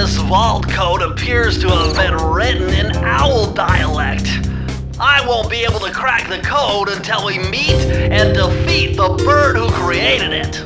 This vault code appears to have been written in owl dialect. I won't be able to crack the code until we meet and defeat the bird who created it.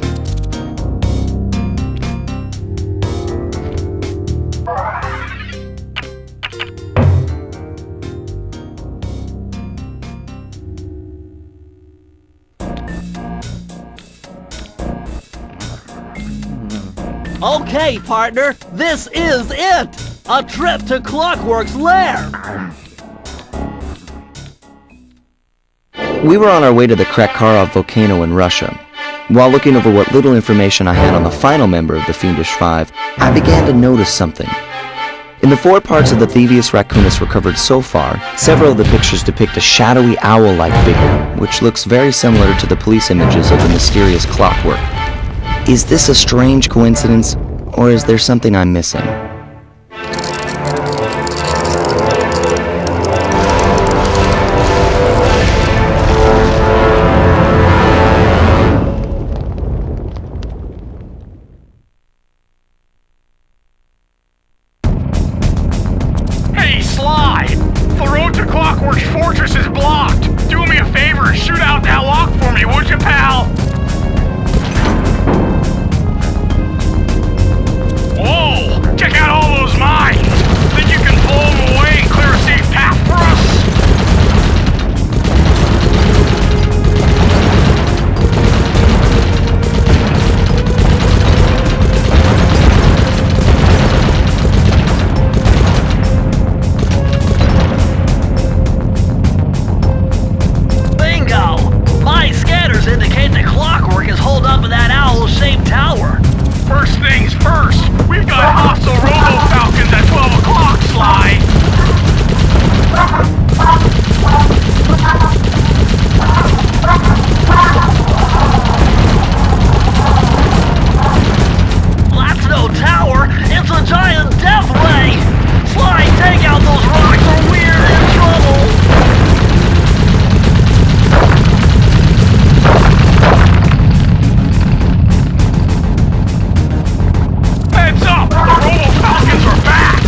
Okay, partner, this is it! A trip to Clockwork's lair! We were on our way to the Krakkarov volcano in Russia. While looking over what little information I had on the final member of the Fiendish Five, I began to notice something. In the 4 parts of the Thievius Raccoonus recovered so far, several of the pictures depict a shadowy owl-like figure, which looks very similar to the police images of the mysterious Clockwork. Is this a strange coincidence, or is there something I'm missing? Hey, Sly! The road to Clockwork's fortress is blocked! Do me a favor and shoot out that lock for me, would you, pal? Whoa! Check out all those mines! Think you can blow them away and clear a safe path for us? Bingo! My scanners indicate the Clockwork is holed up in that owl-shaped tower. First things first, we've got hostile robo-falcons at 12 o'clock, Sly! That's no tower, it's a giant death ray! Sly, take out those rocks or we're in trouble! Heads up! The robo-falcons are back!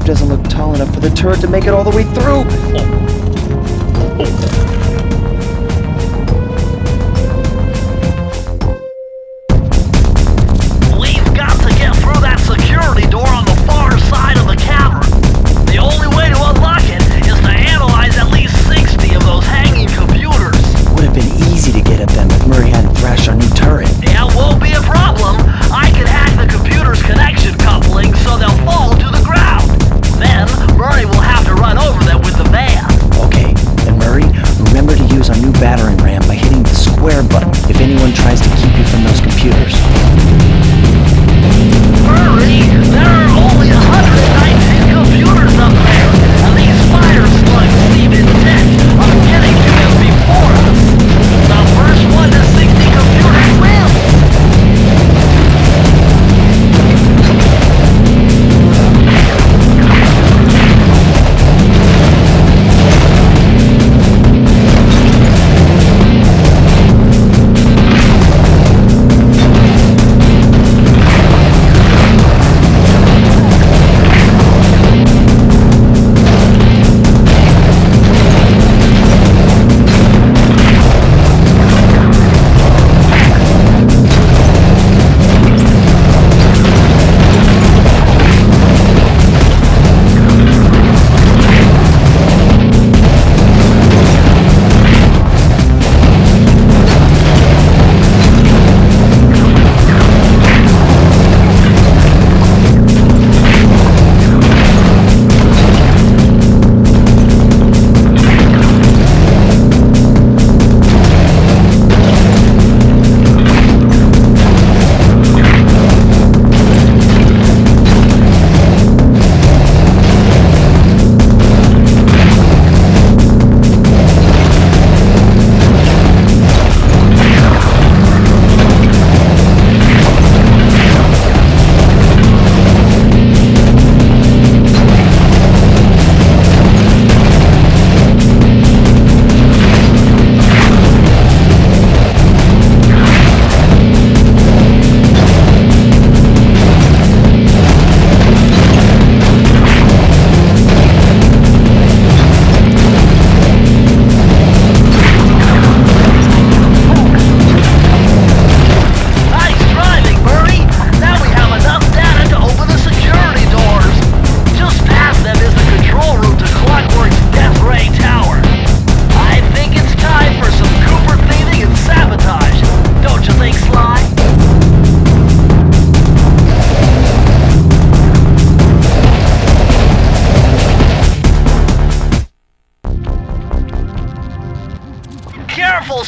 Doesn't look tall enough for the turret to make it all the way through. We've got to get through that security door on the far side of the cavern. The only way to unlock it is to analyze at least 60 of those hanging computers. Would have been easy to get at them if Murray hadn't thrashed our new turret. Yeah, won't be a problem. I can hack the computer's connection coupling so they'll fall to the ground. Then, Murray will have to run over them with the van. Okay, and Murray,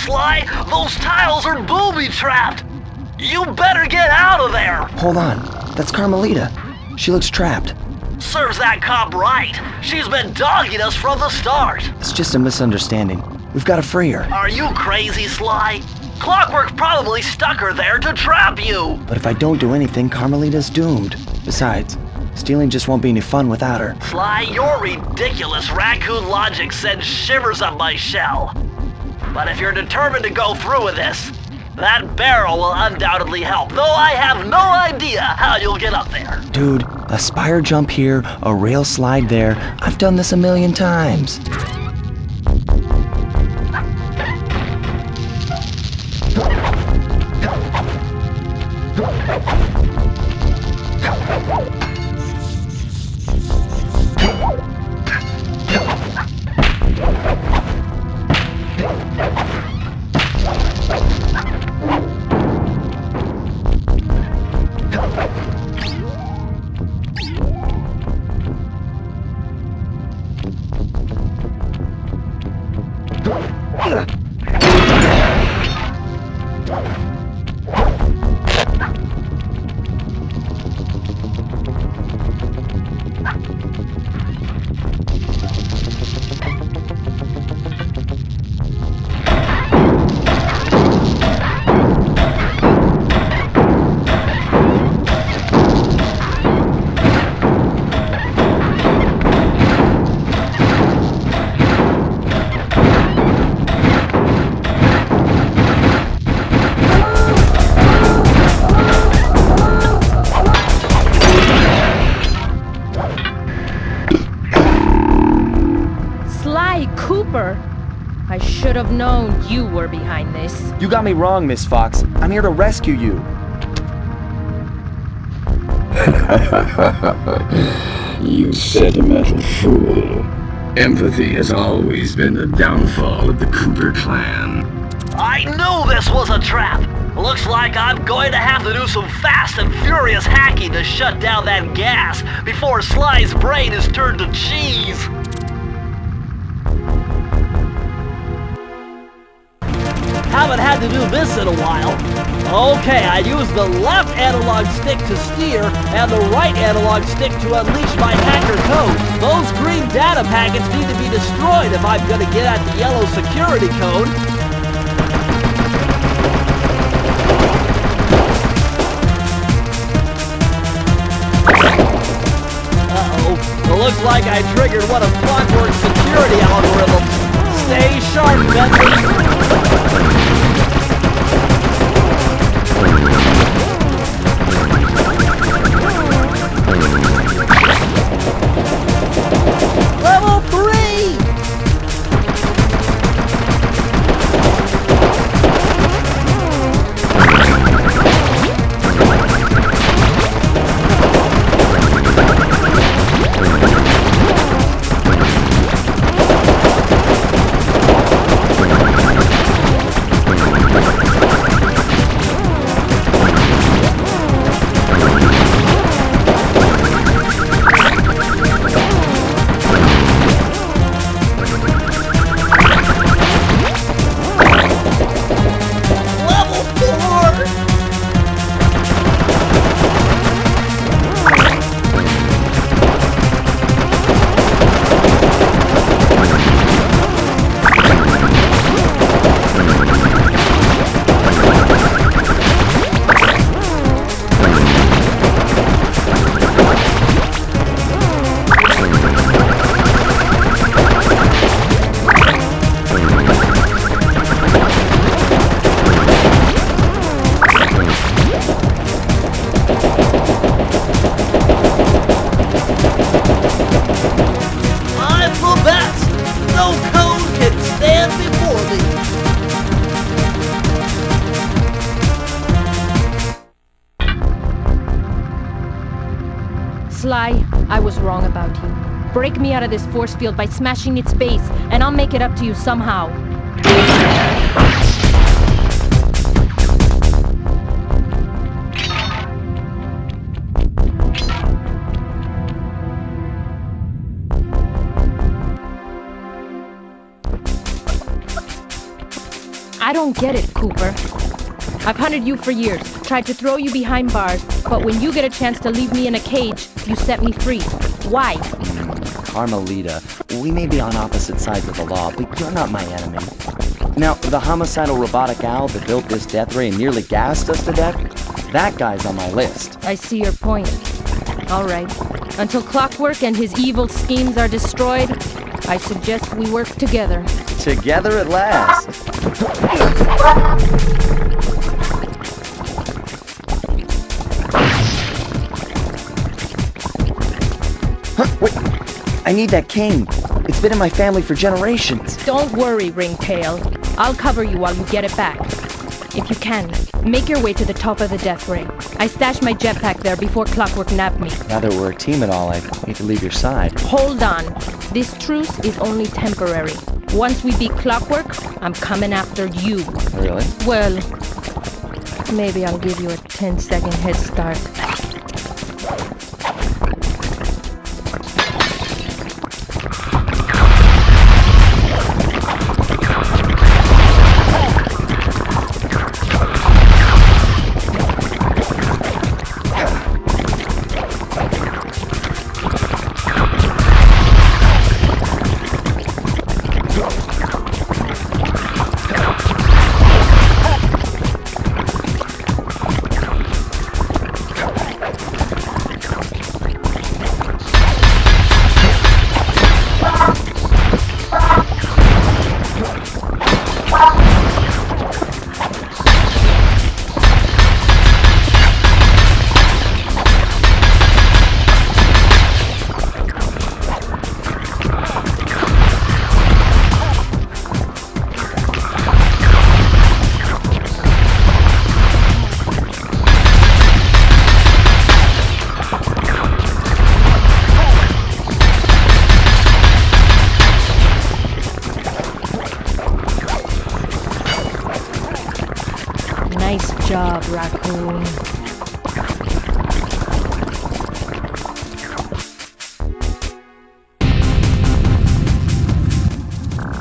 Sly! Those tiles are booby-trapped! You better get out of there! Hold on. That's Carmelita. She looks trapped. Serves that cop right. She's been dogging us from the start. It's just a misunderstanding. We've got to free her. Are you crazy, Sly? Clockwork probably stuck her there to trap you. But if I don't do anything, Carmelita's doomed. Besides, stealing just won't be any fun without her. Sly, your ridiculous raccoon logic sends shivers up my shell. But if you're determined to go through with this, that barrel will undoubtedly help, though I have no idea how you'll get up there. Dude, a spire jump here, a rail slide there. I've done this a million times. I should have known you were behind this. You got me wrong, Miss Fox. I'm here to rescue you. You sentimental fool. Empathy has always been the downfall of the Cooper clan. I knew this was a trap. Looks like I'm going to have to do some fast and furious hacking to shut down that gas before Sly's brain is turned to cheese. Haven't had to do this in a while. Okay, I use the left analog stick to steer and the right analog stick to unleash my hacker code. Those green data packets need to be destroyed if I'm gonna get at the yellow security code. Uh-oh. It looks like I triggered one of Clockwork's security algorithms. Stay sharp, Bentley. Level 3! Sly, I was wrong about you. Break me out of this force field by smashing its base, and I'll make it up to you somehow. I don't get it, Cooper. I've hunted you for years, tried to throw you behind bars, but when you get a chance to leave me in a cage, you set me free. Why? Carmelita, we may be on opposite sides of the law, but you're not my enemy. Now, the homicidal robotic owl that built this death ray and nearly gassed us to death, that guy's on my list. I see your point. All right. Until Clockwork and his evil schemes are destroyed, I suggest we work together. Together at last. Huh, wait. I need that cane. It's been in my family for generations. Don't worry, Ringtail. I'll cover you while you get it back. If you can, make your way to the top of the death ray. I stashed my jetpack there before Clockwork nabbed me. Now that we're a team and all, I need to leave your side. Hold on. This truce is only temporary. Once we beat Clockwork, I'm coming after you. Really? Well, maybe I'll give you a 10-second head start. Nice job, Raccoon.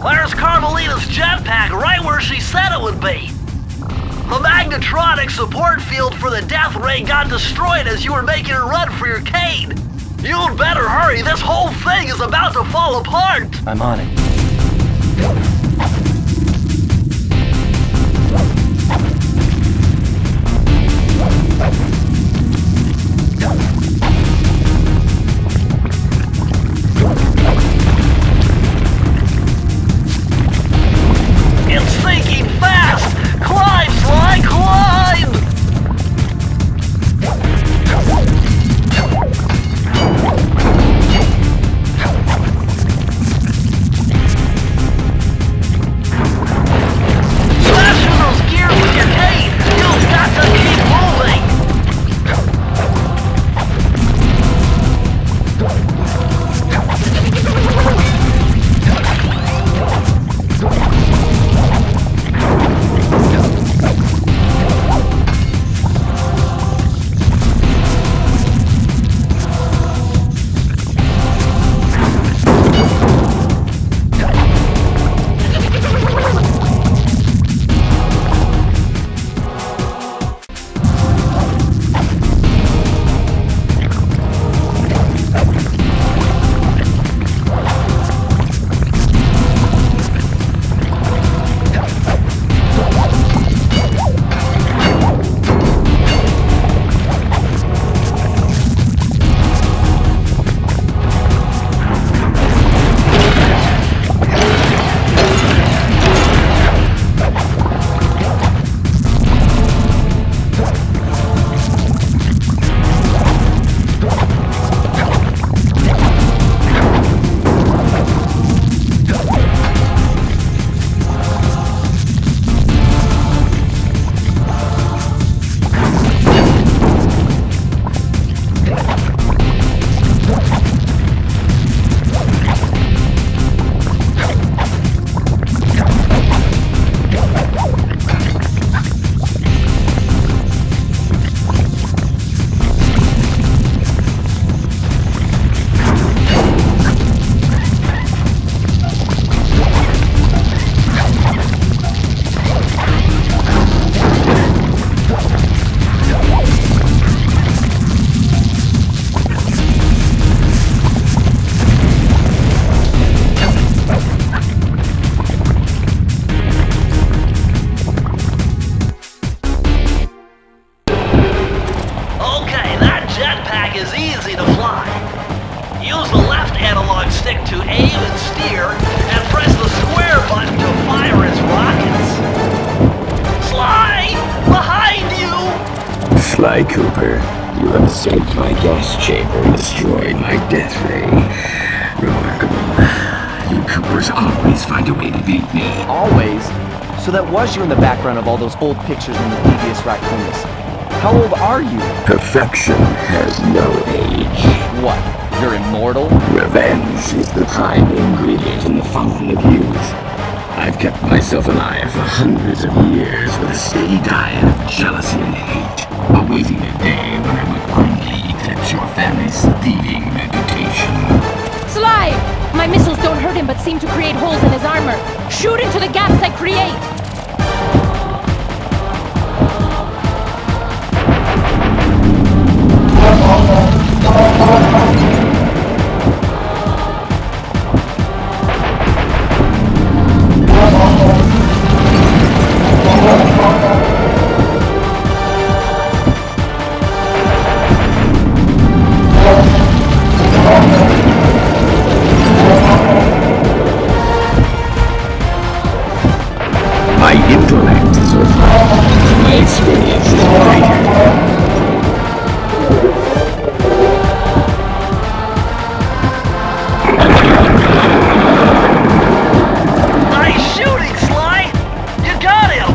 Where's Carmelita's jetpack? Right where she said it would be. The magnetronic support field for the death ray got destroyed as you were making a run for your cane. You'd better hurry. This whole thing is about to fall apart. I'm on it. It's sinking fast! Climb, Sly, climb! stick to aim and steer, and press the square button to fire its rockets. Sly! Behind you! Sly Cooper, you have escaped my gas chamber and destroyed my death ray. Remarkable. You Coopers always find a way to beat me. Always? So that was you in the background of all those old pictures in the Thievius Raccoonus. How old are you? Perfection has no age. What? You're immortal? Revenge is the prime ingredient in the fountain of youth. I've kept myself alive for hundreds of years with a steady diet of jealousy and hate, awaiting a day when I would grimly eclipse your family's thieving reputation. Sly! My missiles don't hurt him but seem to create holes in his armor. Shoot into the gaps I create! My intellect is refined. My experience is greater. Nice shooting, Sly! You got him!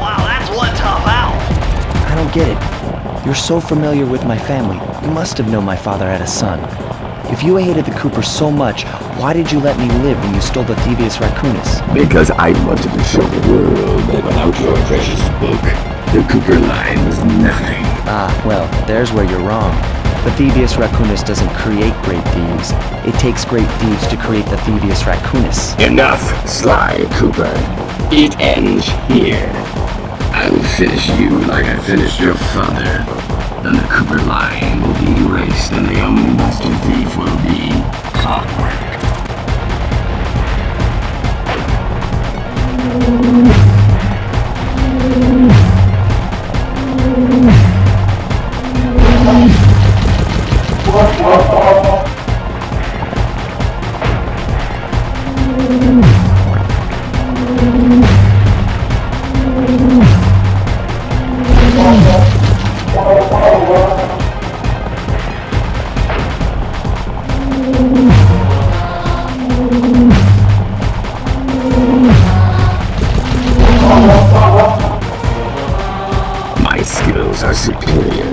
Wow, that's one tough owl. I don't get it. You're so familiar with my family. You must have known my father had a son. If you hated the Coopers so much, why did you let me live when you stole the Thievius Raccoonus? Because I wanted to show the world that without your precious book, the Cooper line was nothing. Ah, well, there's where you're wrong. The Thievius Raccoonus doesn't create great thieves. It takes great thieves to create the Thievius Raccoonus. Enough, Sly Cooper. It ends here. I will finish you like I finished your father. Then the Cooper line will be erased and the only master thief will be Clockwork. My skills are superior.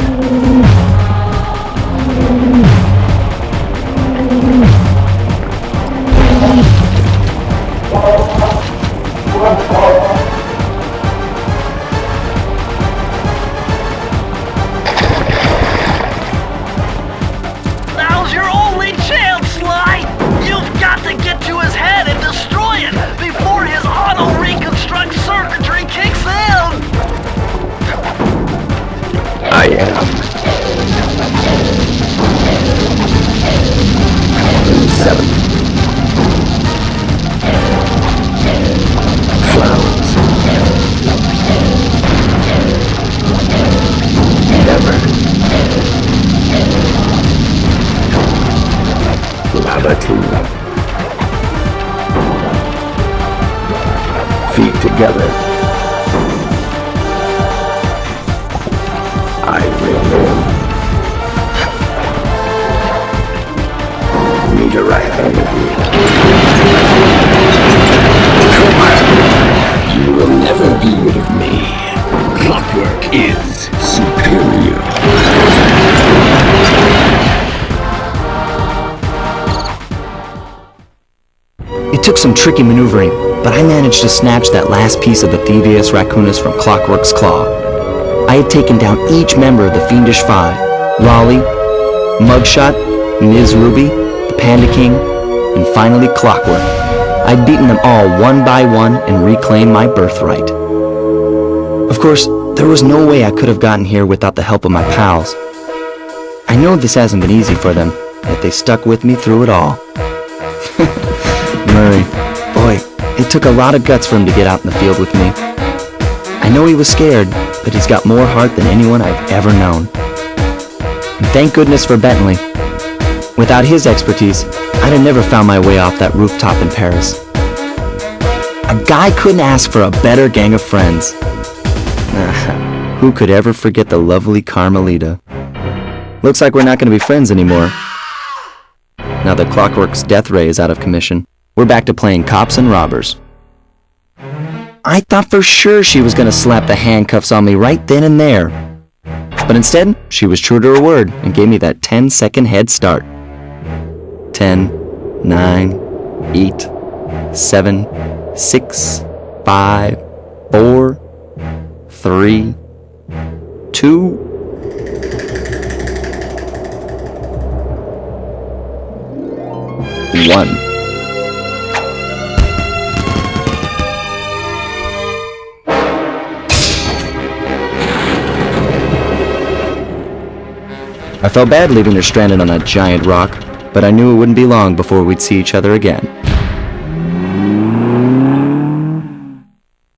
Now's your only chance, Sly! You've got to get to his head and destroy it before his auto-reconstruct circuitry kicks in! I am. 7. Flowers. Never. Latitude. Feet together. I will live. Meteorite energy. You will never be rid of me. Clockwork is superior. It took some tricky maneuvering, but I managed to snatch that last piece of the Thievius Raccoonus from Clockwork's claw. I had taken down each member of the Fiendish Five: Raleigh, Mugshot, Ms. Ruby, the Panda King, and finally Clockwork. I'd beaten them all one by one and reclaimed my birthright. Of course, there was no way I could have gotten here without the help of my pals. I know this hasn't been easy for them, yet they stuck with me through it all. Murray, boy, it took a lot of guts for him to get out in the field with me. I know he was scared, but he's got more heart than anyone I've ever known. And thank goodness for Bentley. Without his expertise, I'd have never found my way off that rooftop in Paris. A guy couldn't ask for a better gang of friends. Who could ever forget the lovely Carmelita? Looks like we're not going to be friends anymore. Now that Clockwork's death ray is out of commission, we're back to playing cops and robbers. I thought for sure she was going to slap the handcuffs on me right then and there. But instead, she was true to her word and gave me that 10-second head start. 10, 9, 8, 7, 6, 5, 4, 3, 2, 1. I felt bad leaving her stranded on that giant rock, but I knew it wouldn't be long before we'd see each other again.